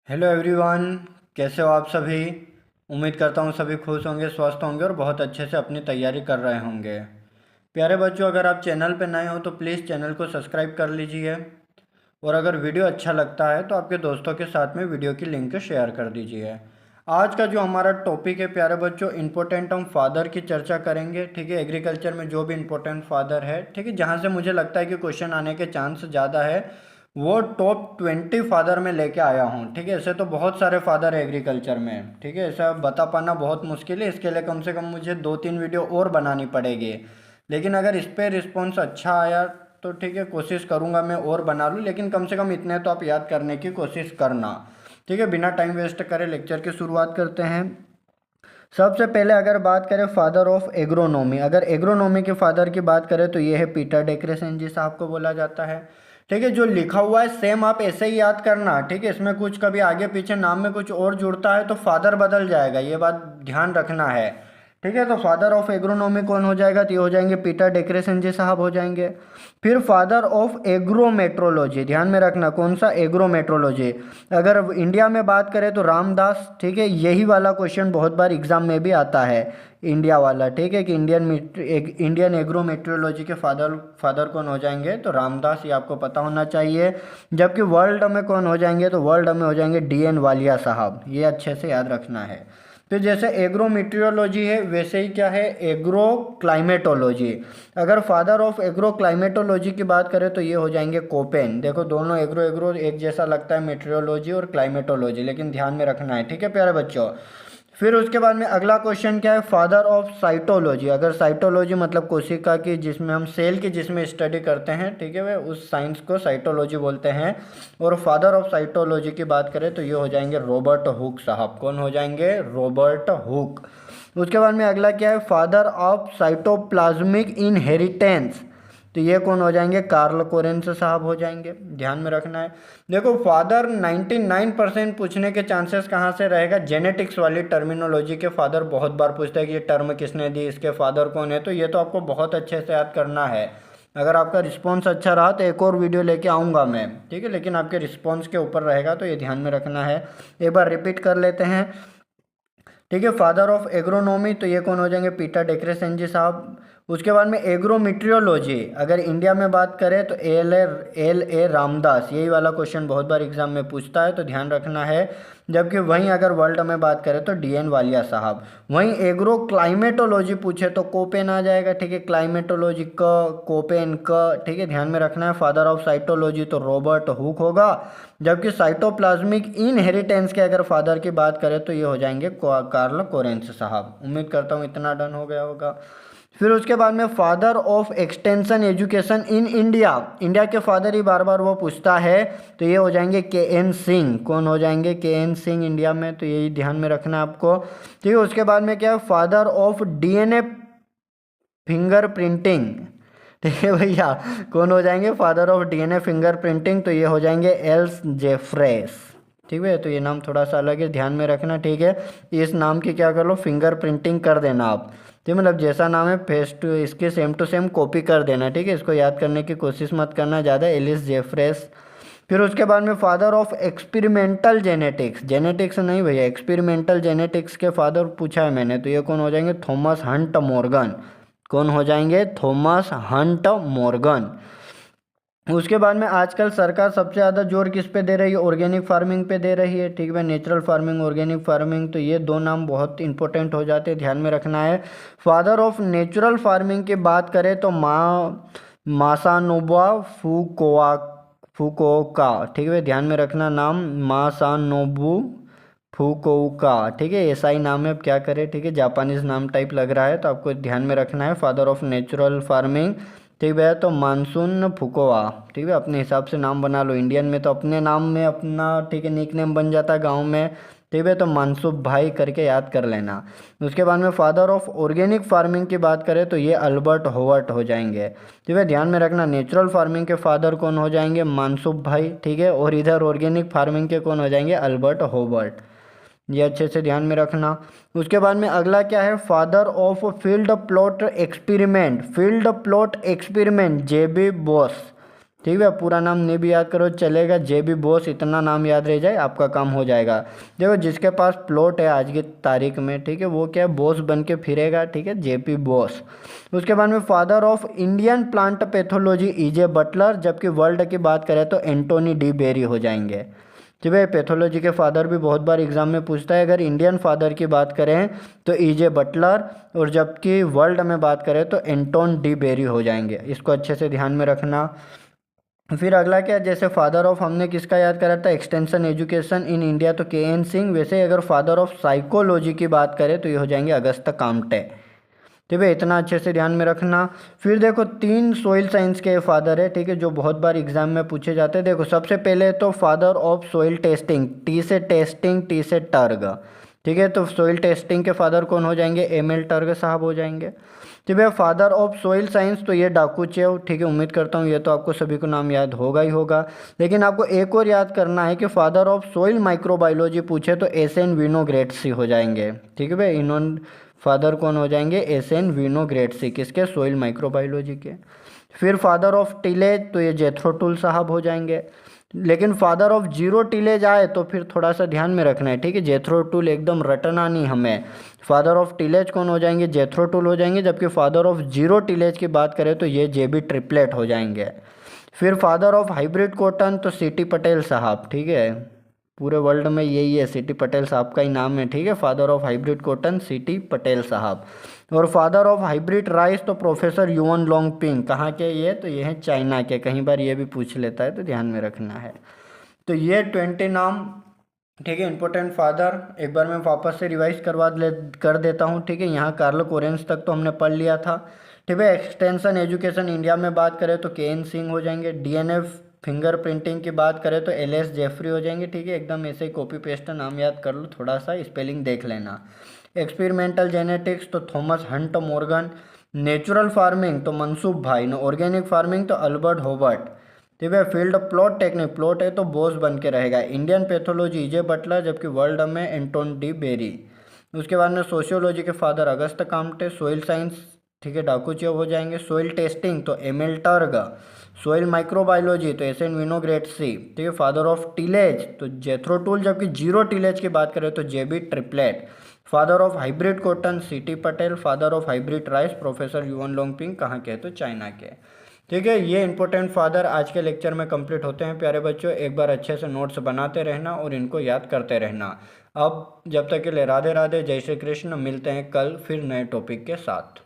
Hello everyone. कैसे हो आप सभी। उम्मीद करता हूँ सभी खुश होंगे, स्वस्थ होंगे और बहुत अच्छे से अपनी तैयारी कर रहे होंगे। प्यारे बच्चों, अगर आप चैनल पर नए हो तो प्लीज़ चैनल को सब्सक्राइब कर लीजिए। और अगर वीडियो अच्छा लगता है तो आपके दोस्तों के साथ में वीडियो की लिंक शेयर कर दीजिए। आज का जो हमारा टॉपिक है प्यारे बच्चों, इम्पोर्टेंट हम फादर की चर्चा करेंगे। ठीक है, एग्रीकल्चर में जो भी इम्पोर्टेंट फादर है, ठीक है, जहाँ से मुझे लगता है कि क्वेश्चन आने के चांस ज़्यादा है, वो टॉप 20 फादर में लेके आया हूँ। ठीक है, ऐसे तो बहुत सारे फादर है एग्रीकल्चर में। ठीक है, ऐसा बता पाना बहुत मुश्किल है, इसके लिए कम से कम मुझे 2-3 वीडियो और बनानी पड़ेगी। लेकिन अगर इस पर रिस्पॉन्स अच्छा आया तो ठीक है, कोशिश करूँगा मैं और बना लूँ, लेकिन कम से कम इतने तो आप याद करने की कोशिश करना। ठीक है, बिना टाइम वेस्ट करे लेक्चर की शुरुआत करते हैं। सबसे पहले अगर बात करें फादर ऑफ एग्रोनॉमी, अगर एग्रोनॉमी के फादर की बात करें तो ये है पीटर डेक्रेसन जी साहब को बोला जाता है। ठीक है, जो लिखा हुआ है सेम आप ऐसे ही याद करना। ठीक है, इसमें कुछ कभी आगे पीछे नाम में कुछ और जुड़ता है तो फादर बदल जाएगा, ये बात ध्यान रखना है। ठीक है, तो फादर ऑफ एग्रोनॉमी कौन हो जाएगा, तो ये हो जाएंगे पीटर डेक्रेसन जी साहब हो जाएंगे। फिर फादर ऑफ एग्रोमेट्रोलॉजी, ध्यान में रखना कौन सा, एग्रोमेट्रोलॉजी। अगर इंडिया में बात करें तो रामदास। ठीक है, यही वाला क्वेश्चन बहुत बार एग्जाम में भी आता है, इंडिया वाला। ठीक है, कि इंडियन एग्रोमेट्रोलॉजी के फादर कौन हो जाएंगे, तो रामदास, ये आपको पता होना चाहिए। जबकि वर्ल्ड में कौन हो जाएंगे, तो वर्ल्ड में हो जाएंगे DN वालिया साहब, ये अच्छे से याद रखना है। तो जैसे एग्रोमीटियोलॉजी है वैसे ही क्या है, एग्रो क्लाइमेटोलॉजी। अगर फादर ऑफ एग्रो क्लाइमेटोलॉजी की बात करें तो ये हो जाएंगे कोपेन। देखो दोनों एग्रो एग्रो एक जैसा लगता है, मेट्रियोलॉजी और क्लाइमेटोलॉजी, लेकिन ध्यान में रखना है। ठीक है प्यारे बच्चों, फिर उसके बाद में अगला क्वेश्चन क्या है, फादर ऑफ साइटोलॉजी। अगर साइटोलॉजी मतलब कोशिका की, जिसमें हम सेल की जिसमें स्टडी करते हैं, ठीक है, वे उस साइंस को साइटोलॉजी बोलते हैं। और फादर ऑफ साइटोलॉजी की बात करें तो ये हो जाएंगे रॉबर्ट हुक साहब। कौन हो जाएंगे, रॉबर्ट हुक। उसके बाद में अगला क्या है, फादर ऑफ साइटोप्लाज्मिक इनहेरिटेंस, तो ये कौन हो जाएंगे, कार्ल कोरेंस साहब हो जाएंगे। ध्यान में रखना है। देखो फादर 99% पूछने के चांसेस कहाँ से रहेगा, जेनेटिक्स वाली टर्मिनोलॉजी के फादर बहुत बार पूछता है कि ये टर्म किसने दी, इसके फादर कौन है। तो ये तो आपको बहुत अच्छे से याद करना है। अगर आपका रिस्पॉन्स अच्छा रहा तो एक और वीडियो लेके आऊँगा मैं। ठीक है, लेकिन आपके रिस्पॉन्स के ऊपर रहेगा, तो ये ध्यान में रखना है। एक बार रिपीट कर लेते हैं। ठीक है, फादर ऑफ एग्रोनॉमी तो ये कौन हो जाएंगे, पीटर डेक्रेसन जी साहब। उसके बाद में एग्रोमीट्रियोलॉजी, अगर इंडिया में बात करें तो एल ए रामदास, यही वाला क्वेश्चन बहुत बार एग्जाम में पूछता है, तो ध्यान रखना है। जबकि वहीं अगर वर्ल्ड में बात करें तो DN वालिया साहब। वहीं एग्रो क्लाइमेटोलॉजी पूछे तो कोपेन आ जाएगा। ठीक है, क्लाइमेटोलॉजी क, कोपेन क। ठीक है, ध्यान में रखना है। फादर ऑफ साइटोलॉजी तो रॉबर्ट हुक होगा। जबकि साइटोप्लाज्मिक इनहेरिटेंस के अगर फादर की बात करें तो ये हो जाएंगे कार्ल कोरेंस साहब। उम्मीद करता हूँ इतना डन हो गया होगा। फिर उसके बाद में father of extension education in India, India के फादर ही बार बार वो पूछता है, तो ये हो जाएंगे KN सिंह। कौन हो जाएंगे, KN सिंह इंडिया में, तो यही ध्यान में रखना है आपको। ठीक है, उसके बाद में क्या है, फादर ऑफ DNA फिंगरप्रिंटिंग। ठीक है भैया, कौन हो जाएंगे, फादर ऑफ DNA फिंगरप्रिंटिंग, तो ये हो जाएंगे एल्स जेफ्रेस। ठीक है, तो ये नाम थोड़ा सा अलग है, ध्यान में रखना। ठीक है, इस नाम की क्या कर लो, फिंगर प्रिंटिंग कर देना आप। ठीक है, मतलब जैसा नाम है फेस टू इसके सेम टू सेम कॉपी कर देना। ठीक है, इसको याद करने की कोशिश मत करना ज़्यादा, एलिस जेफ्रेस। फिर उसके बाद में father of experimental genetics, genetics नहीं भैया, एक्सपेरिमेंटल जेनेटिक्स के फादर पूछा है मैंने, तो ये कौन हो जाएंगे, थॉमस हंट मॉर्गन। कौन हो जाएंगे, थॉमस हंट मॉर्गन। उसके बाद में आजकल सरकार सबसे ज़्यादा जोर किस पे दे रही है, ऑर्गेनिक फार्मिंग पे दे रही है। ठीक है, नेचुरल फार्मिंग, ऑर्गेनिक फार्मिंग, तो ये दो नाम बहुत इंपॉर्टेंट हो जाते हैं, ध्यान में रखना है। फादर ऑफ नेचुरल फार्मिंग की बात करें तो मासानोबुआ फुकुओका। ठीक है, ध्यान में रखना नाम, मासानोबु फुकुओका। ठीक है, ऐसा ही नाम है, अब क्या करें। ठीक है, जापानीज नाम टाइप लग रहा है, तो आपको ध्यान में रखना है। फादर ऑफ नेचुरल फार्मिंग, ठीक है भैया, तो मानसून फुकोवा। ठीक है, अपने हिसाब से नाम बना लो, इंडियन में तो अपने नाम में अपना, ठीक है, निक नेम बन जाता है गाँव में। ठीक है, तो मानसूब भाई करके याद कर लेना। उसके बाद में फादर ऑफ ऑर्गेनिक फार्मिंग की बात करें तो ये अल्बर्ट होवर्ट हो जाएंगे। ठीक है, ध्यान में रखना, नेचुरल फार्मिंग के फादर कौन हो जाएंगे, मानसूब भाई। ठीक है, और इधर ऑर्गेनिक फार्मिंग के कौन हो जाएंगे, अल्बर्ट होवर्ट। ये अच्छे से ध्यान में रखना। उसके बाद में अगला क्या है, father of field plot experiment, field plot experiment JB Bose. ठीक है, पूरा नाम नहीं भी याद करो चलेगा, JB बोस इतना नाम याद रह जाए आपका काम हो जाएगा। देखो जिसके पास प्लॉट है आज की तारीख में, ठीक है, वो क्या है, बोस बन के फिरेगा, ठीक है, JP बोस। उसके बाद में father of Indian plant pathology EJ Butler, जबकि वर्ल्ड की बात करें तो एंटोनी डी बेरी हो जाएंगे। जी भाई, पैथोलॉजी के फादर भी बहुत बार एग्जाम में पूछता है। अगर इंडियन फादर की बात करें तो EJ बटलर, और जबकि वर्ल्ड में बात करें तो एंटोन डी बेरी हो जाएंगे। इसको अच्छे से ध्यान में रखना। फिर अगला क्या, जैसे फादर ऑफ हमने किसका याद करा था, एक्सटेंशन एजुकेशन इन इंडिया, तो KN सिंह। वैसे अगर फादर ऑफ साइकोलॉजी की बात करें तो ये हो जाएंगे अगस्त काम्टे। ठीक है, इतना अच्छे से ध्यान में रखना। फिर देखो 3 सोइल साइंस के फादर है, ठीक है, जो बहुत बार एग्जाम में पूछे जाते हैं। देखो सबसे पहले तो father of soil testing, T से टेस्टिंग, T से टर्ग, ठीक है, तो सोइल टेस्टिंग के फादर कौन हो जाएंगे, ML टर्ग साहब हो जाएंगे। ठीक है, फादर ऑफ सोइल साइंस तो ये डाकूचेव, ठीक है, उम्मीद करता हूँ ये तो आपको सभी को नाम याद होगा ही होगा। लेकिन आपको एक और याद करना है कि फादर ऑफ सोइल माइक्रोबायोलॉजी पूछे तो SN विनोग्रेटसी हो जाएंगे। ठीक है भाई, इन्होंने फादर कौन हो जाएंगे, SN विनोग्रेटसी, किसके, सोइल माइक्रोबायोलॉजी के। फिर फादर ऑफ टिलेज तो ये जेथरो टूल साहब हो जाएंगे। लेकिन फादर ऑफ जीरो टिलेज आए तो फिर थोड़ा सा ध्यान में रखना है, ठीक है, जेथरो टूल एकदम रटना नहीं हमें। फादर ऑफ टिलेज कौन हो जाएंगे, जेथरो टूल हो जाएंगे। जबकि फादर ऑफ जीरो टिलेज की बात करें तो ये JB ट्रिपलेट हो जाएंगे। फिर फादर ऑफ हाइब्रिड कॉटन तो CT पटेल साहब, ठीक है, पूरे वर्ल्ड में यही है, CT पटेल साहब का ही नाम है, ठीक है, father of hybrid cotton CT Patel साहब। और फादर ऑफ हाइब्रिड राइस तो प्रोफेसर युवन लोंगपिंग, कहाँ के ये, तो ये हैं चाइना के, कहीं बार ये भी पूछ लेता है तो ध्यान में रखना है। तो ये 20 नाम, ठीक है, इंपॉर्टेंट फादर एक बार मैं वापस से रिवाइज कर देता हूँ। ठीक है, यहाँ कार्ल कोरेंस तक तो हमने पढ़ लिया था। ठीक है, एक्सटेंशन एजुकेशन इंडिया में बात करें तो KN सिंह हो जाएंगे। DNA फिंगरप्रिंटिंग की बात करें तो LS जेफरी हो जाएंगे। ठीक है, एकदम ऐसे ही कॉपी पेस्ट नाम याद कर लो, थोड़ा सा स्पेलिंग देख लेना। एक्सपेरिमेंटल जेनेटिक्स तो Thomas Hunt Morgan. Natural farming तो मनसूब भाई, ऑर्गेनिक फार्मिंग तो अल्बर्ट होबर्ट। ठीक है, फील्ड प्लॉट टेक्निक, प्लॉट है तो बोस बन के रहेगा। इंडियन पैथोलॉजी EJ बटलर, जबकि वर्ल्ड में एंटोन डी बेरी। उसके बाद में सोशियोलॉजी के father Auguste Comte. Soil science, ठीक है, डाकूचेव हो जाएंगे। सोइल टेस्टिंग तो ML टर्ग। सोइल माइक्रोबायोलॉजी तो SN विनोग्रेटसी। ठीक है, फादर ऑफ टिलेज तो जेथरो टूल, जबकि जीरो टिलेज की बात करें तो JB Triplett. Father of hybrid cotton CT Patel. Father of hybrid rice professor Yuan Longping, कहाँ के, तो चाइना के। ठीक है, ये इंपॉर्टेंट फादर आज के लेक्चर में कंप्लीट होते हैं। प्यारे बच्चों, एक बार अच्छे से नोट्स बनाते रहना और इनको याद करते रहना। अब जब तक के लिए राधे राधे, जय श्री कृष्ण। मिलते हैं कल फिर नए टॉपिक के साथ।